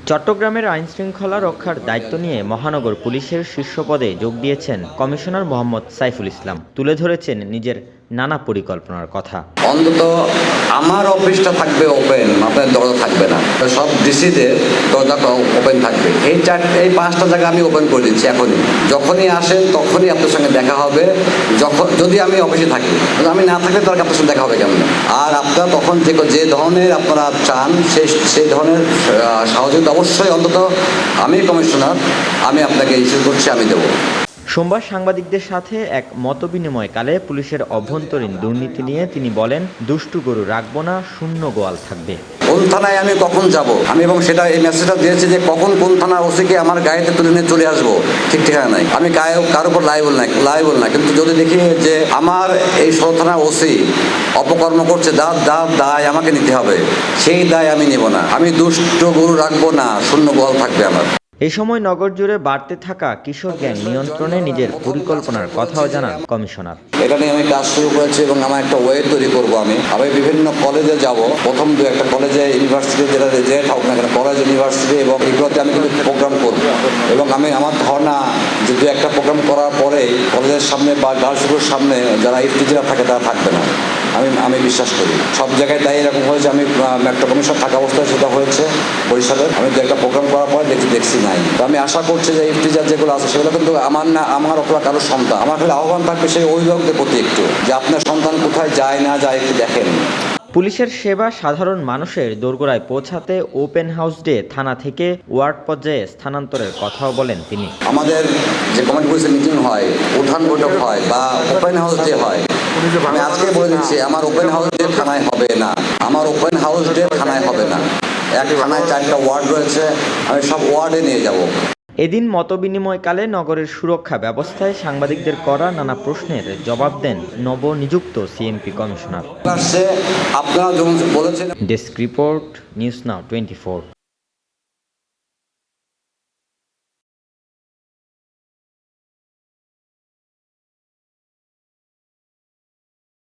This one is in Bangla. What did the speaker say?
চট্টগ্রামের আইনশৃঙ্খলা রক্ষার দায়িত্ব নিয়ে মহানগর পুলিশের শীর্ষ পদে যোগ দিয়েছেন কমিশনার মোহাম্মদ সাইফুল ইসলাম। তুলে ধরেছেন নিজের নানা পরিকল্পনার কথা। অন্তত আমার অফিসটা থাকবে ওপেন, আপনার দরজা থাকবে না। সব ডিসিদের দরজা ওপেন থাকবে। এই 5টা জায়গা আমি ওপেন করে দিচ্ছি এখনই। যখনই আসেন তখনই আপনার সঙ্গে দেখা হবে। যদি আমি অফিসে থাকি, আমি না থাকলে তার আপনার সঙ্গে দেখা হবে কেমন। আর আপনারা তখন যে ধরনের আপনারা চান সেই ধরনের সহযোগিতা অবশ্যই, অন্তত আমি কমিশনার, আমি আপনাকে ইস্যু করছি, আমি দেবো। সোমবার সাংবাদিকদের সাথে এক মতবিনিময়কালে পুলিশের অভ্যন্তরীণ দুর্নীতি নিয়ে তিনি বলেন, দুষ্টু গরু রাখবো না, শূন্য গোয়াল থাকবে। কোন থানায় আমি কখন যাব, আমি এবং সেটা এই মেসেজটা দিয়েছি যে কখন কোন থানা ওসিকে আমার গাড়িতে তুলে নিয়ে চলে আসবো, ঠিক ঠিকানা নাই। আমি কারোর উপর লাইবল না, কিন্তু যদি দেখি যে আমার এই 16 থানা ওসি অপকর্ম করছে, দায় আমাকে নিতে হবে, সেই দায় আমি নেব না। আমি দুষ্ট গরু রাখবো না, শূন্য গোয়াল থাকবে আমার। এই সময় নগর জুড়ে বাড়তে থাকা কিশোর গ্যাং নিয়ন্ত্রণে নিজের পরিকল্পনার কথাও জানান কমিশনার। এটা নিয়ে আমি কাজ শুরু করেছি এবং আমার একটা ওয়ে তৈরি করবো। আমি বিভিন্ন কলেজে যাব, প্রথম 2-1টা কলেজে, ইউনিভার্সিটি, যেটা যে থাকুক না কেন, কলেজ, ইউনিভার্সিটি, এবং এগুলোতে আমি কিন্তু প্রোগ্রাম করবো। এবং আমার ধারণা যে 2-1টা প্রোগ্রাম করার পরেই কলেজের সামনে বা গার্লস স্কুলের সামনে যারা ইফতিজারা থাকে তারা থাকবে না, আমি বিশ্বাস করি। সব জায়গায় তাই এরকম হয়েছে। আমি একটা কমিশন থাকা অবস্থায় সেটা হয়েছে পরিষদের। আমি 2-1টা প্রোগ্রাম করার পরে দেখছি নাই। তো আমি আশা করছি যে ইফতিজার যেগুলো আছে সেগুলো কিন্তু আমার না, আমার অথবা কারোর সন্তান। আমার খালি আহ্বান থাকবে সেই অভিভাবকদের প্রতি একটু, যে আপনার সন্তান কোথায় যায় না যায় একটু দেখেন। পুলিশের সেবা সাধারণ মানুষের দোরগোড়ায় পৌঁছাতে ওপেন হাউস ডে থানা থেকে ওয়ার্ড পর্যায়ে স্থানান্তরের কথাও বলেন তিনি। আমাদের যে কমিটি পুলিশের মিটিং হয়, উঠান বৈঠক হয় বা ওপেন হাউস ডে হয়, আমি আজকে বলে দিচ্ছি আমার ওপেন হাউস ডে থানায় হবে না। আমার ওপেন হাউস ডে থানায় হবে না। এক থানায় 4টা ওয়ার্ড রয়েছে, আমি সব ওয়ার্ডে নিয়ে যাব। এদিন মতবিনিময়কালে নগরের সুরক্ষা ব্যবস্থায় সাংবাদিকদের করা নানা প্রশ্নের জবাব দেন নবনিযুক্ত সিএমপি কমিশনার। আপনারা যেমন বলেছেন। Desk report, news now 24।